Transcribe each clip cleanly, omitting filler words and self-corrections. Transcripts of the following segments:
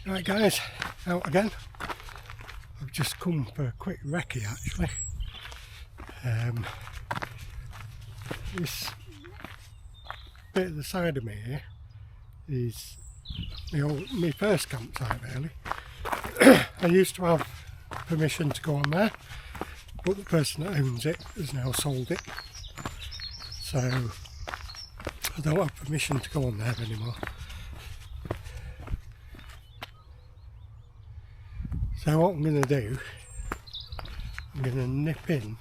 Right guys, out again. I've just come for a quick recce actually. This bit of the side of me here is my first campsite really. I used to have permission to go on there, but the person that owns it has now sold it, so I don't have permission to go on there anymore. So what I'm going to do, I'm going to nip in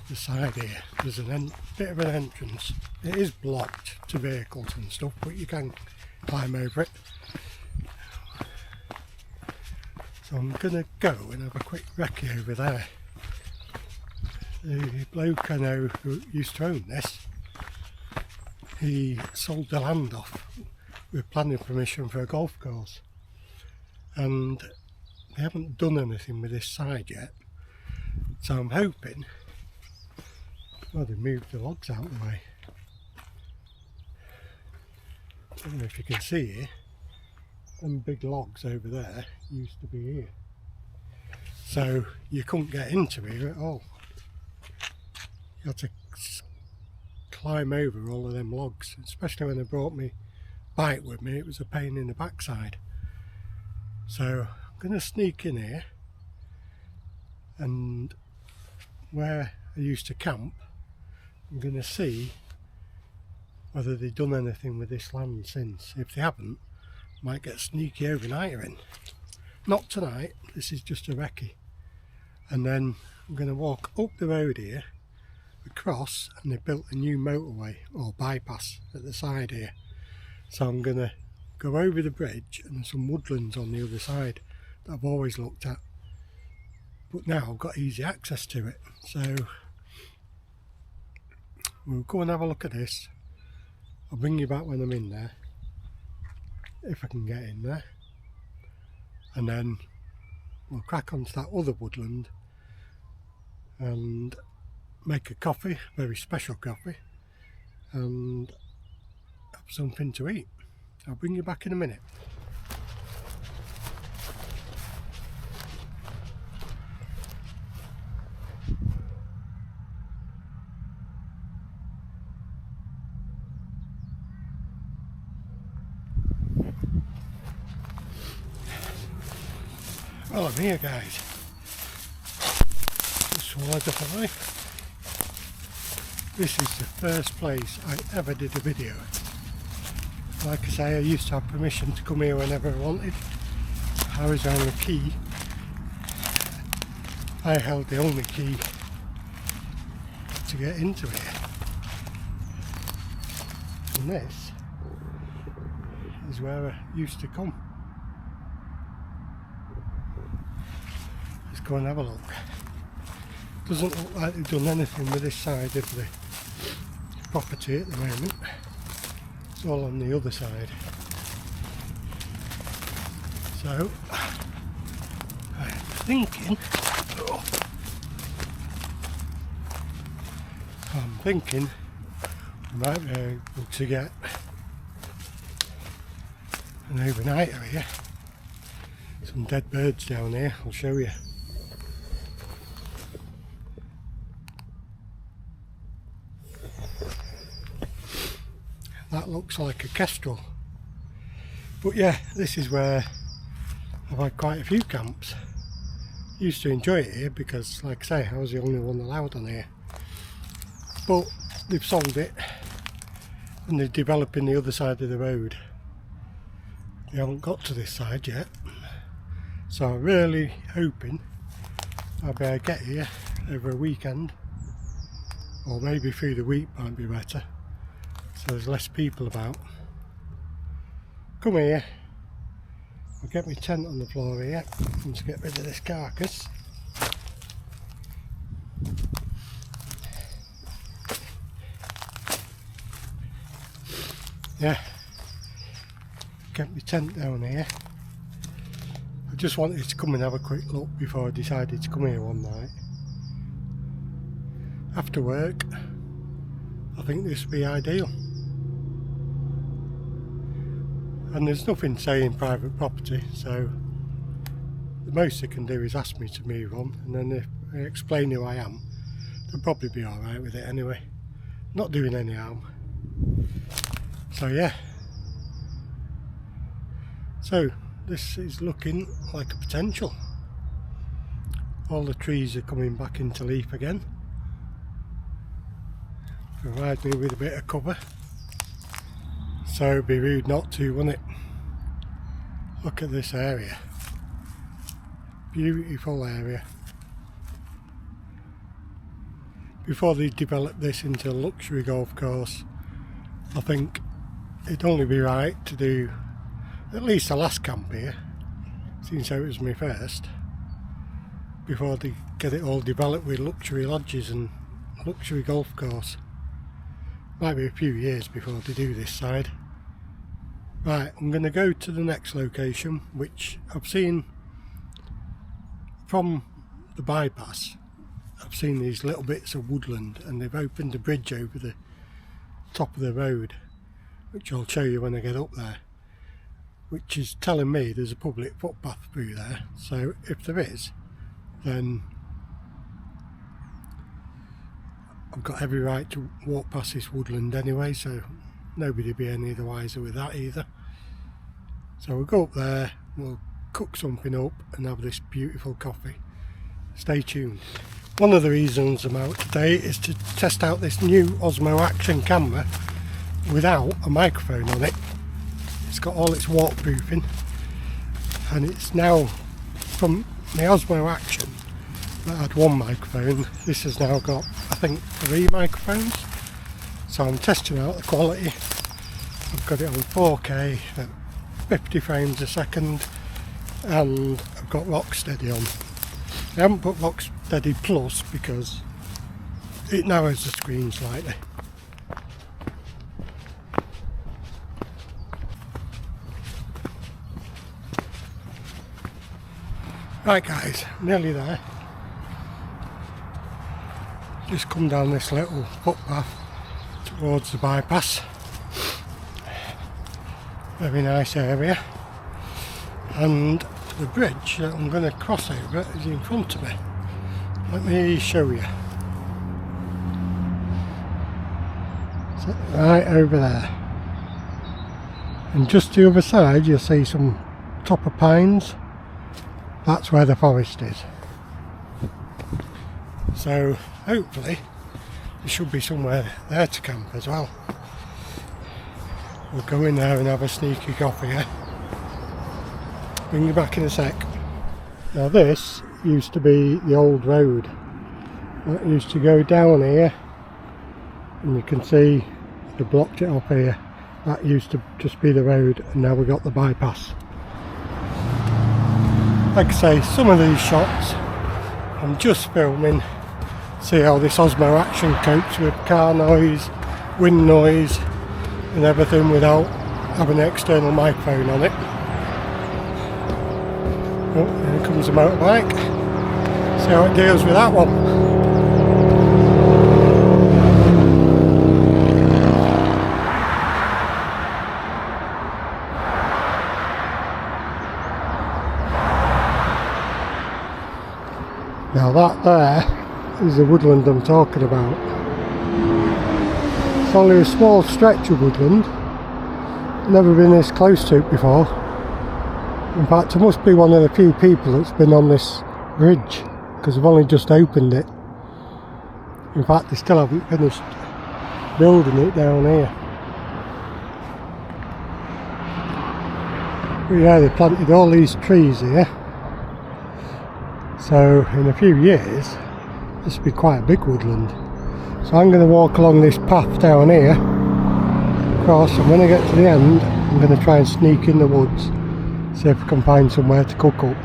the side here. There's a bit of an entrance. It is blocked to vehicles and stuff, but you can climb over it. So I'm going to go and have a quick recce over there. The bloke I know who used to own this, he sold the land off with planning permission for a golf course, and they haven't done anything with this side yet, so I'm hoping, well, they moved the logs out of the way. I don't know if you can see here, them big logs over there used to be here, so you couldn't get into here at all. You had to climb over all of them logs, especially when I brought my bike with me. It was a pain in the backside. So I'm going to sneak in here, and where I used to camp, I'm going to see whether they've done anything with this land since. If they haven't, I might get sneaky overnighter in. Not tonight, this is just a recce. And then I'm going to walk up the road here, across, and they built a new motorway or bypass at the side here. So I'm going to go over the bridge, and there's some woodlands on the other side that I've always looked at, but now I've got easy access to it. So we'll go and have a look at this. I'll bring you back when I'm in there, if I can get in there, and then we'll crack onto that other woodland and make a coffee, very special coffee, and have something to eat. I'll bring you back in a minute. Well, I'm here guys. Just swallowed the fly. This is the first place I ever did a video. Like I say, I used to have permission to come here whenever I wanted. I was on the key. I held the only key to get into here. And this is where I used to come. Let's go and have a look. Doesn't look like they've done anything with this side of the property at the moment. It's all on the other side. So I'm thinking we might be able to get an overnighter here. Some dead birds down here, I'll show you. That looks like a kestrel. But yeah, this is where I've had quite a few camps. Used to enjoy it here because, like I say, I was the only one allowed on here. But they've sold it and they're developing the other side of the road. They haven't got to this side yet. So I'm really hoping I'll be able to get here over a weekend, or maybe through the week might be better, so there's less people about. Come here, I'll get my tent on the floor here and to get rid of this carcass. Yeah, get my tent down here. I just wanted to come and have a quick look before I decided to come here one night. After work, I think this would be ideal. and there's nothing saying private property, so the most they can do is ask me to move on, and then if I explain who I am, they'll probably be alright with it anyway. Not doing any harm. So yeah. So this is looking like a potential. All the trees are coming back into leaf again. Provide me with a bit of cover. So it'd be rude not to, wouldn't it? Look at this area. Beautiful area. Before they develop this into a luxury golf course, I think it'd only be right to do at least the last camp here, since it was my first, before they get it all developed with luxury lodges and luxury golf course. Might be a few years before they do this side. Right, I'm going to go to the next location, which I've seen from the bypass. I've seen these little bits of woodland, and they've opened a bridge over the top of the road, which I'll show you when I get up there, which is telling me there's a public footpath through there. So if there is, then I've got every right to walk past this woodland anyway, so nobody will be any the wiser with that either. So we'll go up there, we'll cook something up and have this beautiful coffee. Stay tuned. One of the reasons I'm out today is to test out this new Osmo Action Camera without a microphone on it. It's got all its waterproofing, and it's now, from the Osmo Action that had one microphone, this has now got, I think, 3 microphones. So I'm testing out the quality. I've got it on 4K at 50 frames a second, and I've got Rocksteady on. I haven't put Rocksteady Plus because it narrows the screen slightly. Right guys, nearly there. Just come down this little footpath towards the bypass. Very nice area. And the bridge that I'm going to cross over is in front of me. Let me show you. So right over there. And just the other side you'll see some top of pines. That's where the forest is. So hopefully there should be somewhere there to camp as well. We'll go in there and have a sneaky coffee, yeah? Bring you back in a sec. Now this used to be the old road. That used to go down here, and you can see they blocked it off here. That used to just be the road, and now we've got the bypass. Like I say, some of these shots I'm just filming. See how this Osmo Action copes with car noise, wind noise and everything without having an external microphone on it. Oh, here comes a motorbike. See how it deals with that one. Now that there is the woodland I'm talking about. It's only a small stretch of woodland. Never been this close to it before. In fact, I must be one of the few people that's been on this bridge, because I've only just opened it. In fact, they still haven't finished building it down here. But yeah, they planted all these trees here. So in a few years this will be quite a big woodland. So I'm going to walk along this path down here, across, and when I get to the end I'm going to try and sneak in the woods, see if I can find somewhere to cook up.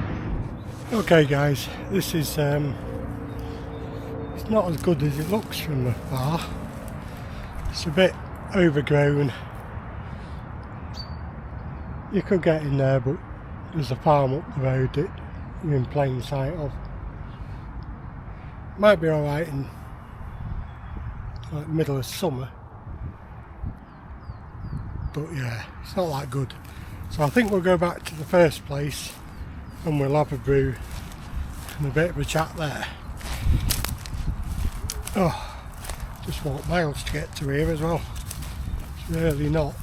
Okay guys, this is it's not as good as it looks from afar. It's a bit overgrown. You could get in there, but there's a farm up the road that you're in plain sight of. Might be alright in like middle of summer, but yeah, it's not that good. So I think we'll go back to the first place and we'll have a brew and a bit of a chat there. Oh, just walked miles to get to here as well. It's really not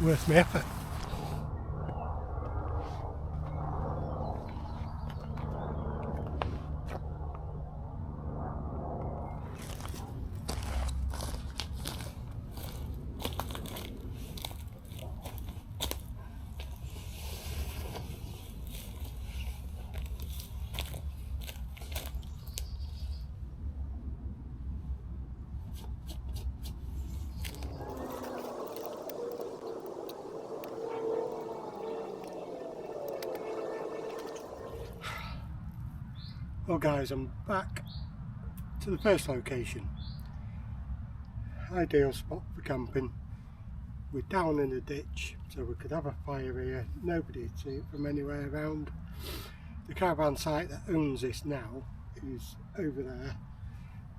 worth my effort. Well guys, I'm back to the first location. Ideal spot for camping. We're down in a ditch, so we could have a fire here. Nobody'd see it from anywhere around. The caravan site that owns this now is over there,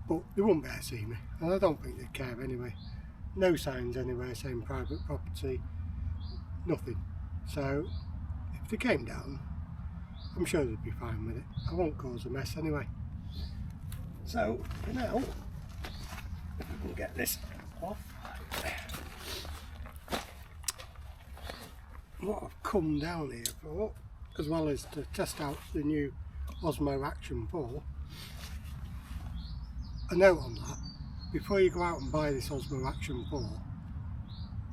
but they won't be able to see me, and I don't think they care anyway. No signs anywhere saying private property, nothing. So if they came down, I'm sure they'd be fine with it. I won't cause a mess anyway. So for now, if we can get this off, what I've come down here for, as well as to test out the new Osmo Action 4, a note on that, before you go out and buy this Osmo Action 4,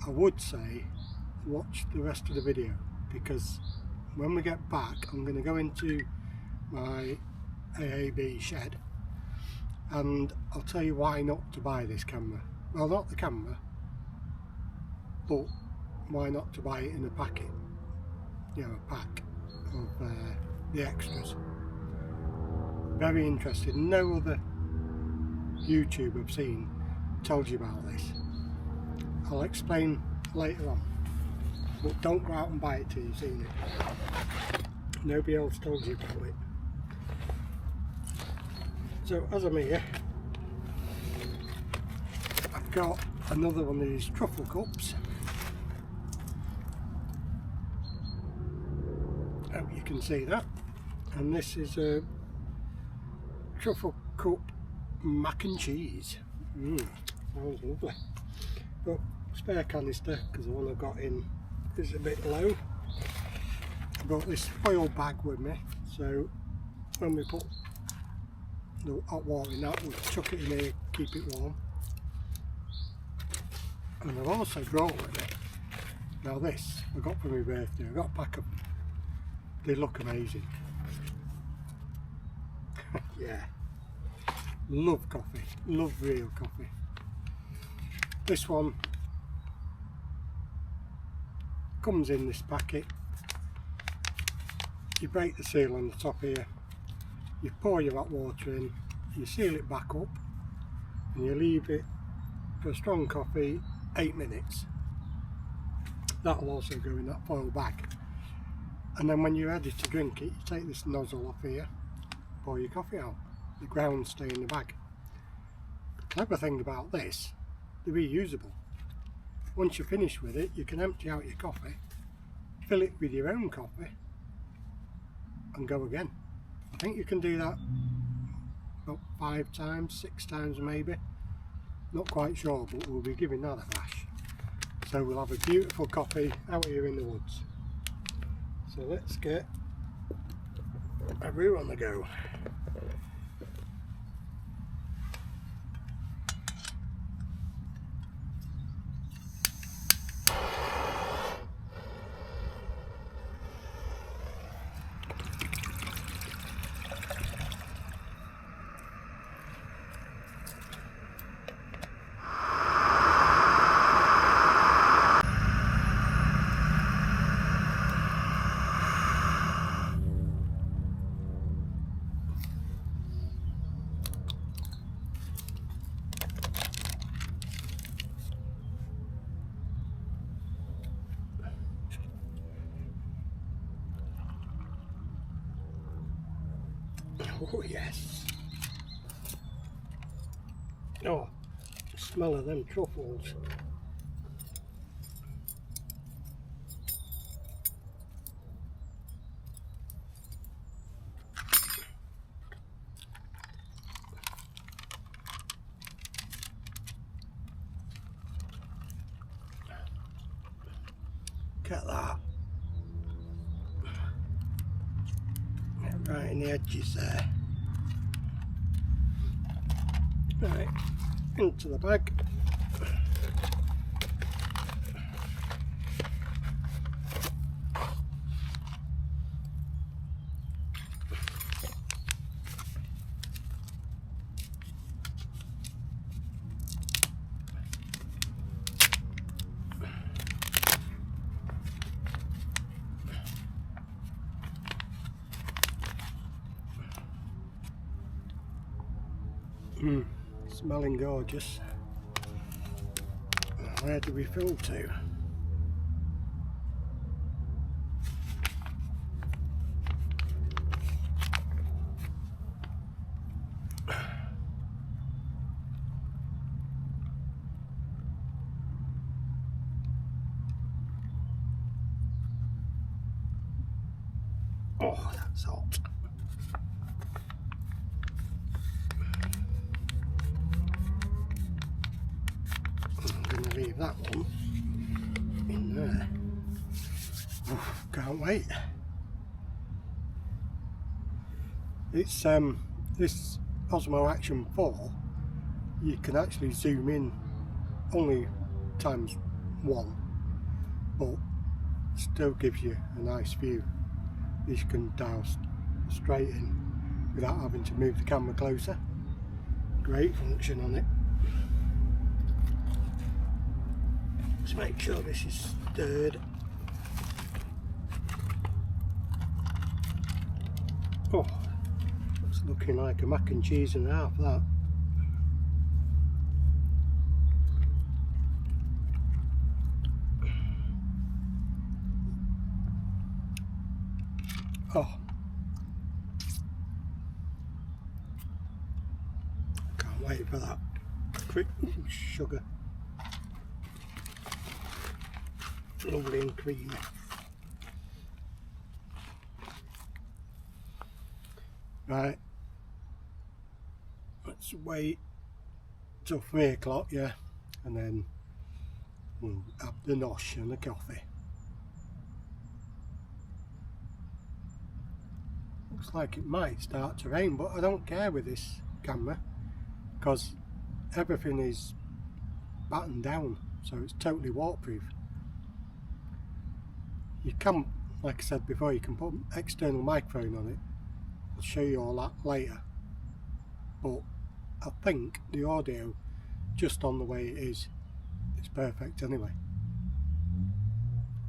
I would say watch the rest of the video, because when we get back I'm going to go into my AAB shed and I'll tell you why not to buy this camera. Well, not the camera, but why not to buy it in a packet, you know, a pack of the extras. Very interested. No other YouTube I've seen told you about this. I'll explain later on, but don't go out and buy it till you've seen it. Nobody else told you about it. So as I'm here, I've got another one of these truffle cups. Hope you can see that. And this is a truffle cup mac and cheese. Sounds lovely. But spare canister, because the one I've got in is a bit low. I've got this foil bag with me, so when we put the hot water in that, we'll chuck it in here, keep it warm. And I've also brought with it, now this I got for my birthday, I got a pack of them. They look amazing. Yeah, love coffee, love real coffee. This one comes in this packet. You break the seal on the top here, you pour your hot water in, you seal it back up and you leave it for a strong coffee 8 minutes. That'll also go in that foil bag, and then when you're ready to drink it, you take this nozzle off here, pour your coffee out, the grounds stay in the bag. The clever thing about this, they're reusable. Once you're finished with it, you can empty out your coffee, fill it with your own coffee and go again. I think you can do that about 5 times, 6 times maybe. Not quite sure, but we'll be giving that a bash. So we'll have a beautiful coffee out here in the woods. So let's get a brew on the go. Oh yes. Oh, the smell of them truffles. Look at that. Right in the edges there. Right, into the bag. Smelling gorgeous. Where do we fill to? Oh, that's hot. I'm going to leave that one in there. Oh, can't wait. It's this Osmo Action 4, you can actually zoom in only times 1, but still gives you a nice view. You can dial straight in without having to move the camera closer. Great function on it. Just make sure this is stirred. Oh, it's looking like a mac and cheese and a half, that. Oh, can't wait for that. Sugar. Lovely and creamy. Right, let's wait till 3 o'clock, yeah, and then we'll have the nosh and the coffee. Looks like it might start to rain, but I don't care with this camera because everything is battened down, so it's totally waterproof. You can, like I said before, you can put an external microphone on it. I'll show you all that later, but I think the audio just on the way it is perfect anyway.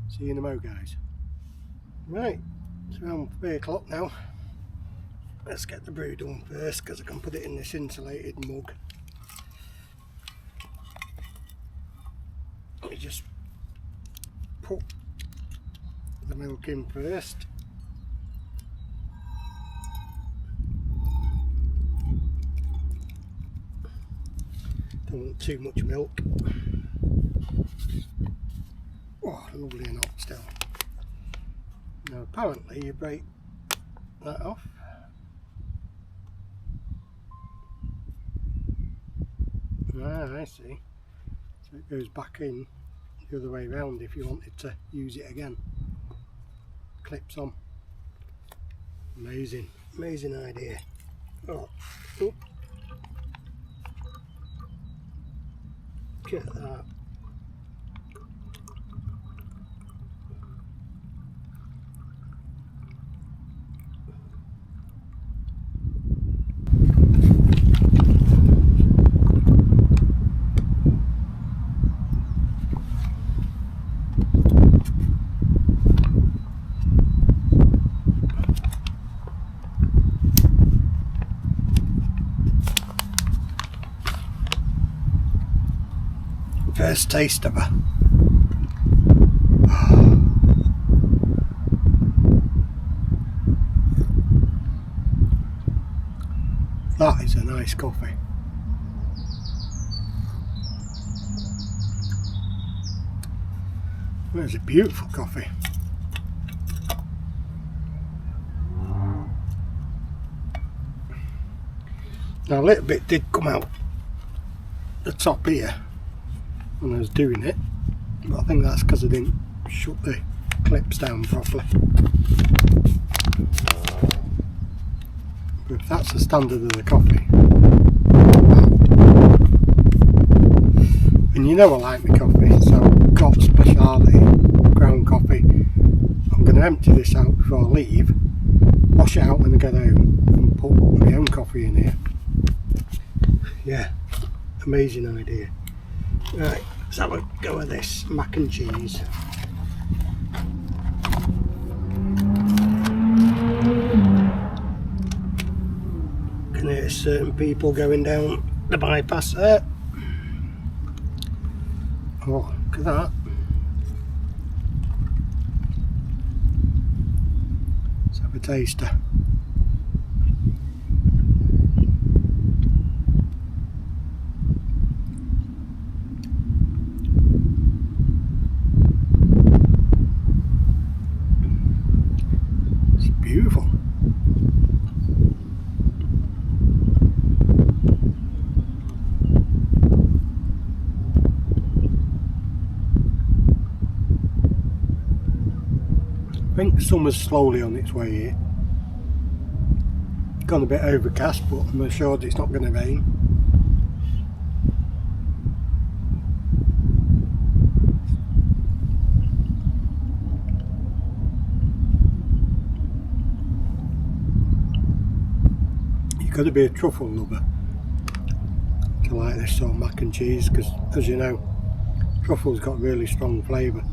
See you in a mo, guys. Right, it's around 3 o'clock now. Let's get the brew done first because I can put it in this insulated mug. Let me just put the milk in first. Don't want too much milk. Oh, lovely and hot still. Now apparently you break that off. Ah, I see. So it goes back in the other way around if you wanted to use it again. Clips on. Amazing, amazing idea. Oh, look at that. First taste of her. That is a nice coffee. That is a beautiful coffee. Now a little bit did come out the top here when I was doing it, but I think that's because I didn't shut the clips down properly. But if that's the standard of the coffee, and you know I like my coffee, so I've got speciality ground coffee. I'm going to empty this out before I leave, wash it out when I get home, and put my own coffee in here. Yeah, amazing idea. Right, let's have a go at this mac and cheese. Can hear certain people going down the bypass there. Oh, look at that. Let's have a taster. It's beautiful. I think summer's slowly on its way here. Gone a bit overcast, but I'm assured it's not going to rain. You've got to be a truffle lover to like this sort of mac and cheese, because as you know, truffle's got really strong flavour.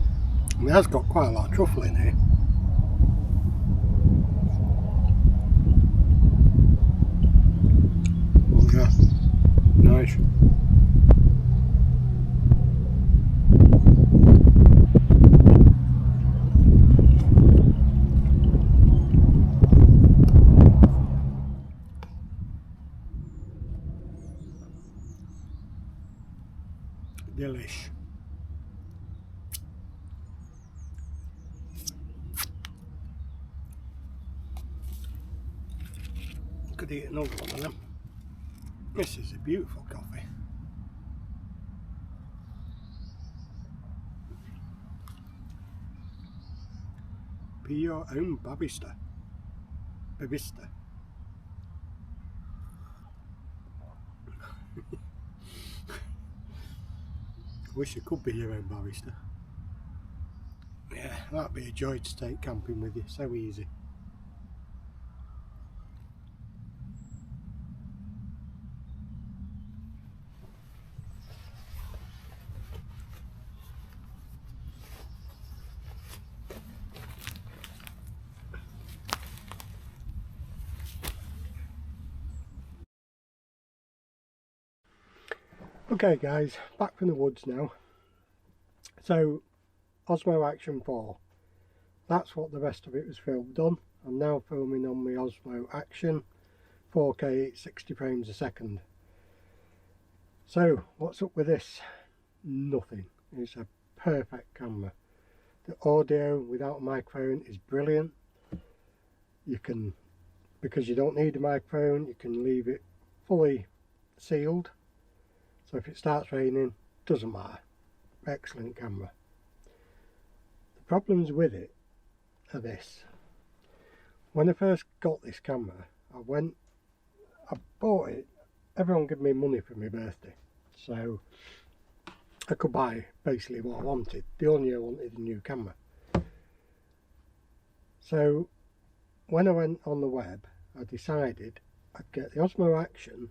And it has got quite a lot of truffle in here. Yeah, nice. Delish. Could eat another one of them. This is a beautiful coffee. Be your own barista. Barista. I wish you could be your own barista. Yeah, that'd be a joy to take camping with you. So easy. Okay guys, back from the woods now. So, Osmo Action 4. That's what the rest of it was filmed on. I'm now filming on my Osmo Action 4K 60 frames a second. So, what's up with this? Nothing. It's a perfect camera. The audio without a microphone is brilliant. You can, because you don't need a microphone, you can leave it fully sealed. So if it starts raining, doesn't matter. Excellent camera. The problems with it are this. When I first got this camera, I bought it, everyone gave me money for my birthday. So I could buy basically what I wanted. The only year I wanted a new camera. So when I went on the web, I decided I'd get the Osmo Action,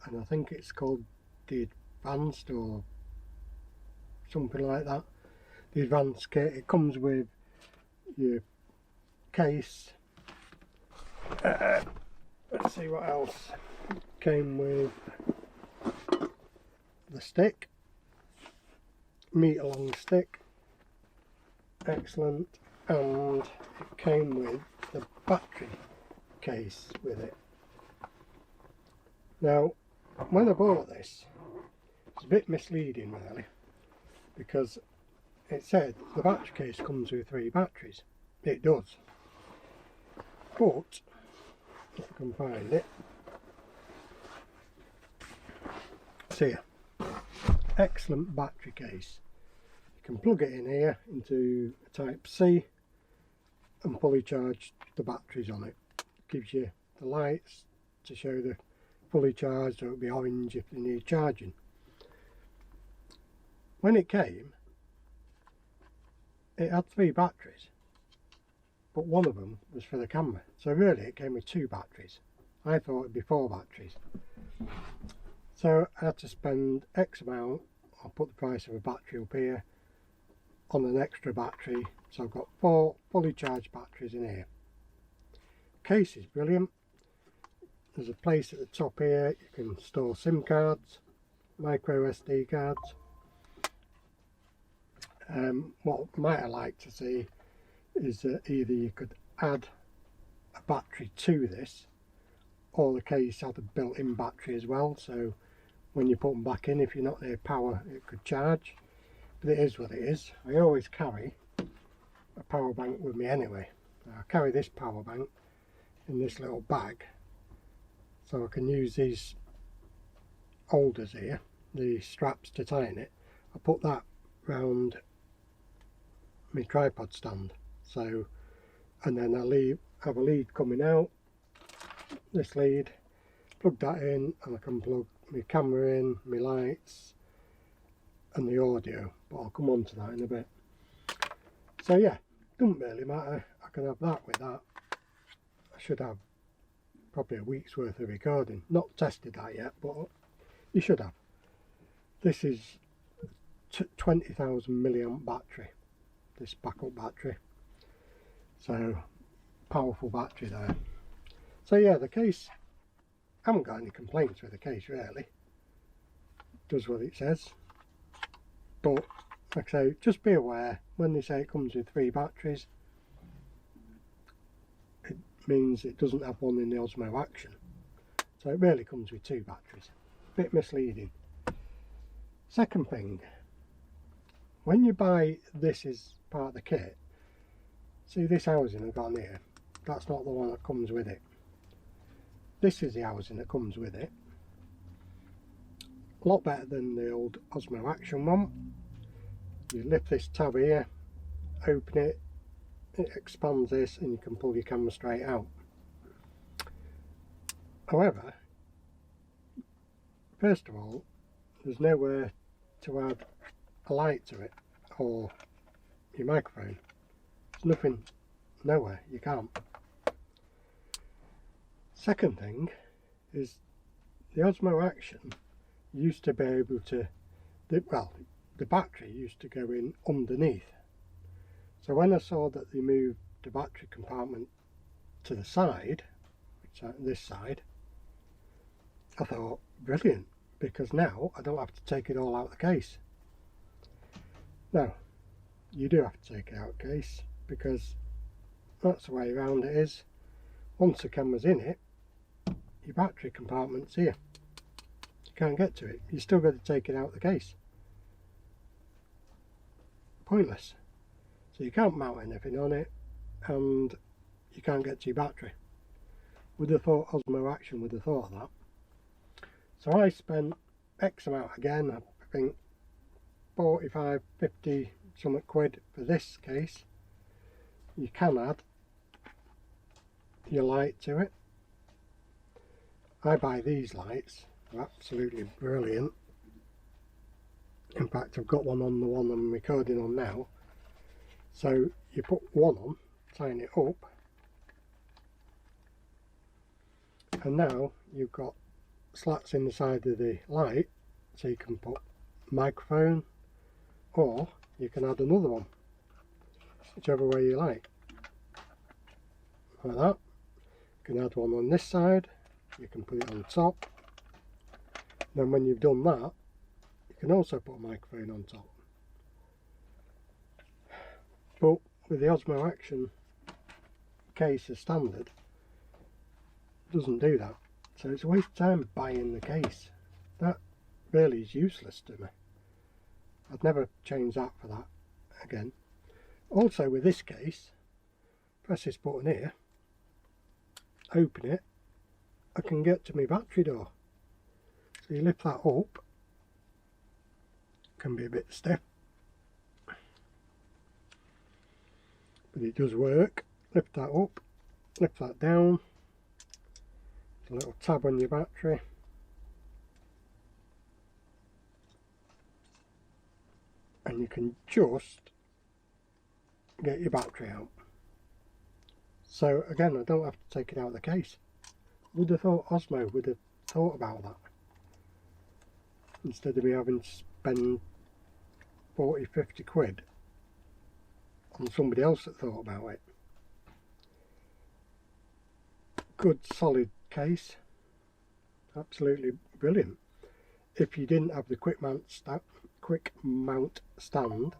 and I think it's called the Advanced or something like that. The Advanced kit. It comes with your case. Let's see what else. It came with the stick, meter long stick, excellent, and it came with the battery case with it. Now, when I bought this, it's a bit misleading really, because it said the battery case comes with 3 batteries. It does, but if I can find it, it's here. Excellent battery case. can plug it in here into a type C and fully charge the batteries on it. Gives you the lights to show the fully charged, or it'll be orange if they need charging. When it came, it had 3 batteries, but one of them was for the camera, so really it came with 2 batteries. I thought it'd be 4 batteries. So I had to spend X amount, I'll put the price of a battery up here, on an extra battery, so I've got 4 fully charged batteries in here. Case is brilliant. There's a place at the top here you can store SIM cards, micro SD cards. What I might have liked to see is that either you could add a battery to this, or the case had a built-in battery as well, so when you put them back in, if you're not near power, it could charge. But it is what it is. I always carry a power bank with me anyway. I carry this power bank in this little bag, so I can use these holders here, the straps to tighten it. I put that round my tripod stand, so, and then I have a lead coming out, this lead, plug that in, and I can plug my camera in, my lights and the audio, but I'll come on to that in a bit. So yeah, doesn't really matter, I can have that with that. I should have probably a week's worth of recording. Not tested that yet, but you should have. This is 20,000 milliamp battery, this backup battery, so powerful battery there. So yeah, the case, I haven't got any complaints with the case really. Does what it says, but like I say, just be aware when they say it comes with 3 batteries, it means it doesn't have one in the Osmo Action, so it really comes with 2 batteries. Bit misleading. Second thing, when you buy this as part of the kit, see this housing I've got on here, that's not the one that comes with it. This is the housing that comes with it. A lot better than the old Osmo Action one. You lift this tab here, open it, it expands this, and you can pull your camera straight out. However, first of all, there's nowhere to add a light to it or your microphone. There's nothing, nowhere, you can't. Second thing is the Osmo Action used to be able to, the battery used to go in underneath. So when I saw that they moved the battery compartment to the side, this side, I thought brilliant, because now I don't have to take it all out of the case. Now, you do have to take it out of the case, because that's the way around it is. Once the camera's in it, your battery compartment's here. You can't get to it. You still got to take it out of the case. Pointless. So you can't mount anything on it, and you can't get to your battery. Would have thought Osmo Action would have thought of that. So I spent X amount again, I think 45, 50 something quid for this case. You can add your light to it. I buy these lights, they're absolutely brilliant. In fact, I've got one on the one I'm recording on now. So you put one on, tighten it up, and now you've got slats in the side of the light, so you can put microphone, or you can add another one, whichever way you like. Like that. You can add one on this side, you can put it on top. Then when you've done that, you can also put a microphone on top. But with the Osmo Action case as standard, it doesn't do that. So it's a waste of time buying the case. That really is useless to me. I'd never change that for that again. Also with this case, press this button here, open it, I can get to my battery door. So you lift that up, can be a bit stiff, but it does work. Lift that up, lift that down, there's a little tab on your battery, and you can just get your battery out. So again, I don't have to take it out of the case. Would have thought Osmo would have thought about that, instead of me having to spend 40-50 quid on somebody else that thought about it. Good solid case, absolutely brilliant. If you didn't have the quick mount stand,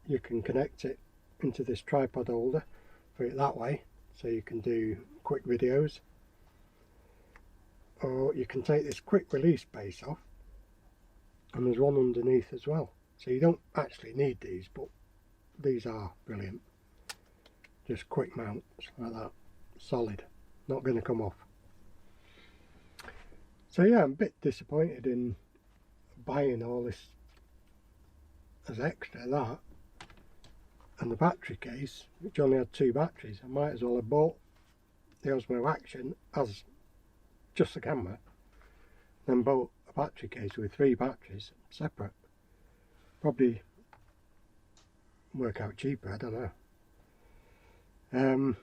you can connect it into this tripod holder, put it that way, so you can do quick videos, or you can take this quick release base off, and there's one underneath as well, so you don't actually need these, but these are brilliant. Just quick mounts like that, solid, not going to come off. So yeah, I'm a bit disappointed in buying all this as extra, that and the battery case, which only had 2 batteries. I might as well have bought the Osmo Action as just the camera, then bought a battery case with 3 batteries separate. Probably work out cheaper, I don't know.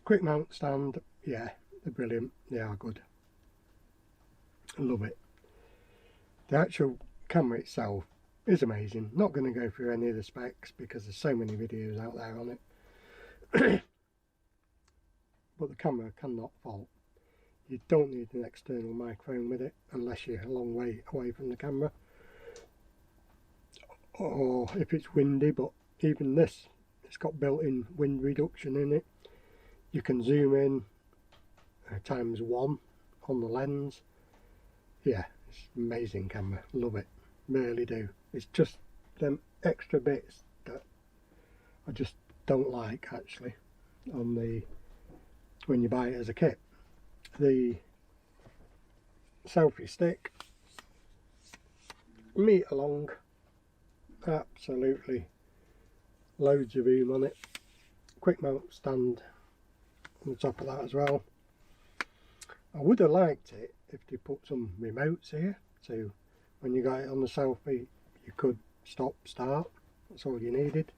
Quick mount stand, yeah, they're brilliant, they are good, I love it. The actual camera itself is amazing. Not going to go through any of the specs because there's so many videos out there on it. But the camera cannot fault. You don't need an external microphone with it unless you're a long way away from the camera, or if it's windy. But even this, it's got built-in wind reduction in it. You can zoom in ×1 on the lens. Yeah, it's an amazing camera, love it, really do. It's just them extra bits that I just don't like actually on the, when you buy it as a kit. The selfie stick, metre long, absolutely loads of room on it. Quick mount stand on the top of that as well. I would have liked it if they put some remotes here, so when you got it on the selfie you could stop, start, that's all you needed.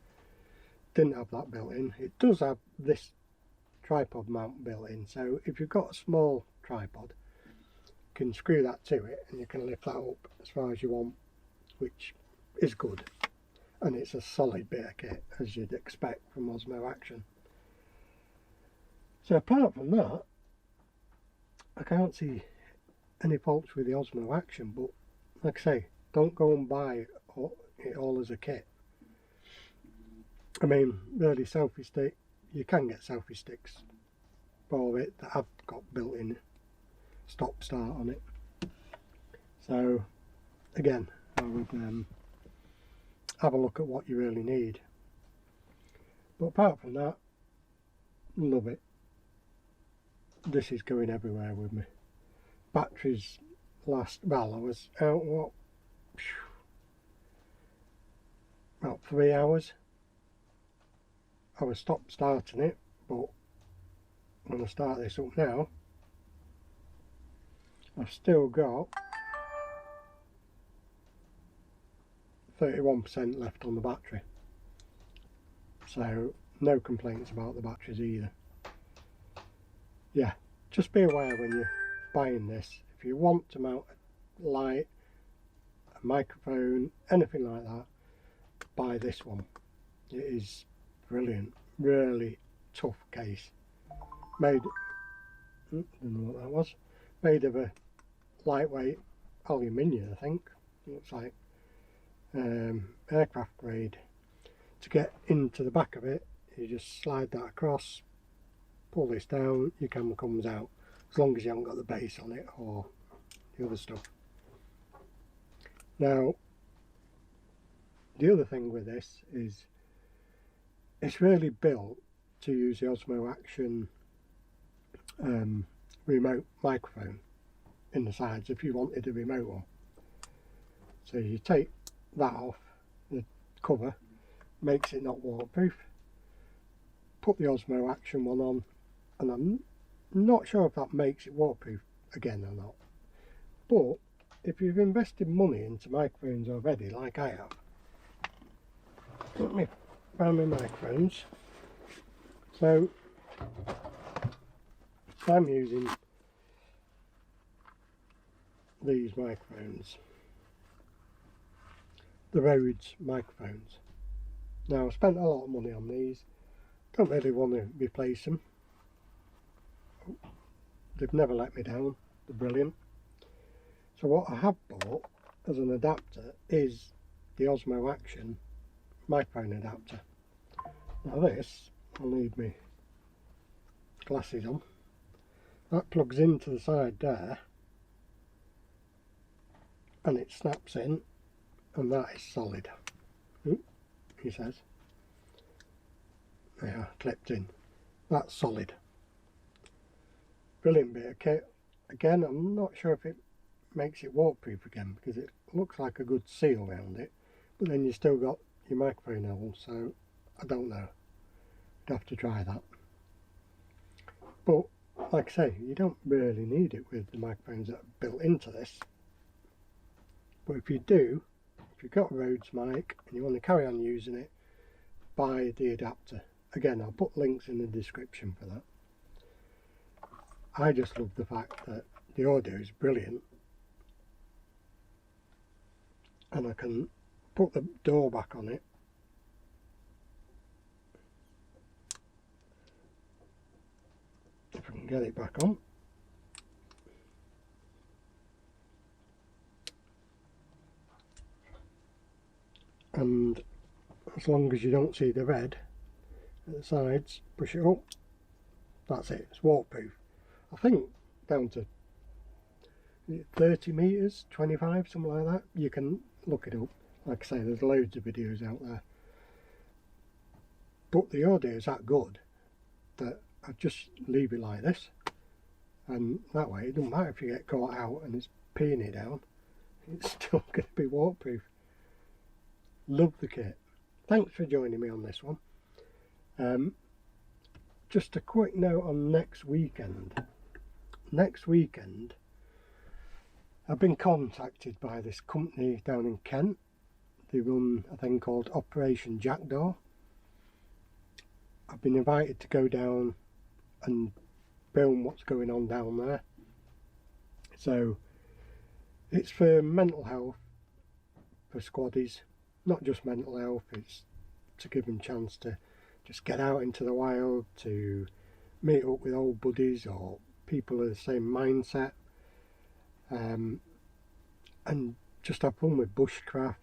Didn't have that built in. It does have this tripod mount built in, so if you've got a small tripod you can screw that to it and you can lift that up as far as you want, which is good, and it's a solid bit of kit as you'd expect from Osmo Action. So apart from that, I can't see any faults with the Osmo Action, but like I say, don't go and buy it all as a kit. I mean, really, selfie stick, you can get selfie sticks for it that have got built-in stop start on it. So again, I would have a look at what you really need. But apart from that, love it. This is going everywhere with me. Batteries last, well, I was out, what, about 3 hours. I was stop starting it, but when I start this up now, I've still got 31% left on the battery. So no complaints about the batteries either. Yeah, just be aware when you're buying this, if you want to mount a light, a microphone, anything like that, buy this one. It is brilliant, really tough case. Made, don't know what that was, made of a lightweight aluminium, I think. Looks like aircraft grade. To get into the back of it, you just slide that across, pull this down, your camera comes out, as long as you haven't got the base on it or the other stuff. Now, the other thing with this is it's really built to use the Osmo Action remote microphone in the sides if you wanted a remote one. So you take that off, the cover makes it not waterproof, put the Osmo Action one on, and I'm not sure if that makes it waterproof again or not. But if you've invested money into microphones already, like I have, let me find my microphones. So I'm using these microphones, the Rhodes microphones. Now, I spent a lot of money on these, don't really want to replace them. They've never let me down, they're brilliant. So what I have bought as an adapter is the Osmo Action microphone adapter. Now this, I'll need my glasses on. That plugs into the side there, and it snaps in, and that is solid. Ooh, he says. Yeah, clipped in. That's solid. Brilliant bit of kit. Again, I'm not sure if it makes it waterproof again, because it looks like a good seal around it, but then you still got your microphone hole, so I don't know. You'd have to try that. But like I say, you don't really need it with the microphones that are built into this. But if you do, if you've got a Rhodes mic and you want to carry on using it, buy the adapter. Again, I'll put links in the description for that. I just love the fact that the audio is brilliant, and I can put the door back on it if I can get it back on. And as long as you don't see the red at the sides, push it up, that's it, it's waterproof. I think down to 30 metres, 25, something like that. You can look it up. Like I say, there's loads of videos out there. But the audio is that good that I just leave it like this. And that way, it doesn't matter if you get caught out and it's peeing it down, it's still going to be waterproof. Love the kit. Thanks for joining me on this one. Just a quick note on next weekend. Next weekend, I've been contacted by this company down in Kent. They run a thing called Operation Jackdaw. I've been invited to go down and film what's going on down there. So it's for mental health, for squaddies, not just mental health, it's to give them a chance to just get out into the wild, to meet up with old buddies or people of the same mindset, and just have fun with bushcraft,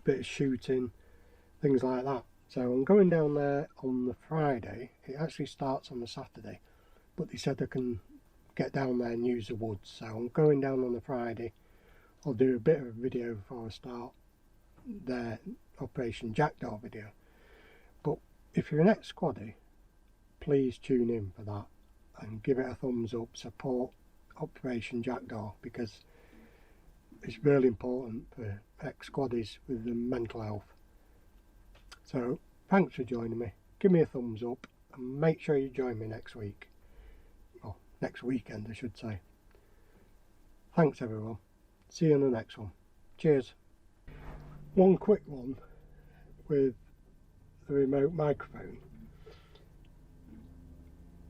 bit of shooting, things like that. So I'm going down there on the Friday. It actually starts on the Saturday, but they said I can get down there and use the woods. So I'm going down on the Friday. I'll do a bit of a video before I start their Operation Jackdaw video. But if you're an ex-squaddy, please tune in for that and give it a thumbs up, support Operation Jackdaw, because it's really important for ex-squaddies with the mental health. So thanks for joining me, give me a thumbs up and make sure you join me next week, or next weekend I should say. Thanks everyone, see you in the next one, cheers. One quick one with the remote microphone.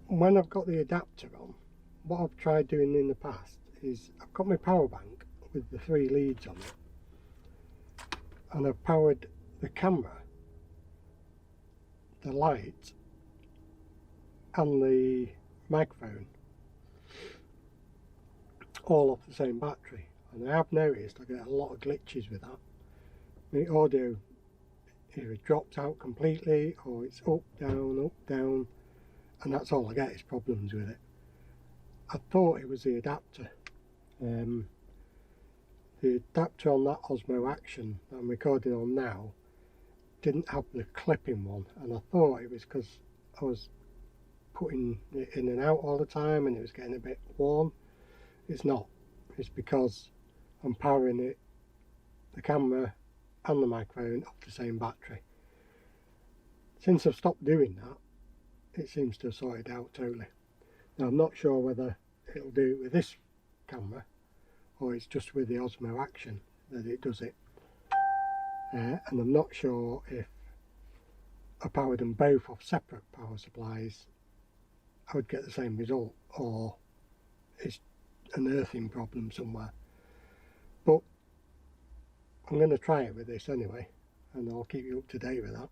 When I've got the adapter on, what I've tried doing in the past is I've got my power bank with the 3 leads on it, and I've powered the camera, the light and the microphone all off the same battery, and I have noticed I get a lot of glitches with that. The audio either drops out completely or it's up, down, and that's all I get is problems with it. I thought it was the adapter. The adapter on that Osmo Action that I'm recording on now didn't have the clipping one, and I thought it was because I was putting it in and out all the time and it was getting a bit worn. It's not. It's because I'm powering it, the camera and the microphone off the same battery. Since I've stopped doing that, it seems to have sorted out totally. Now I'm not sure whether it'll do it with this camera or it's just with the Osmo Action that it does it, and I'm not sure if I powered them both off separate power supplies I would get the same result, or it's an earthing problem somewhere. But I'm going to try it with this anyway, and I'll keep you up to date with that.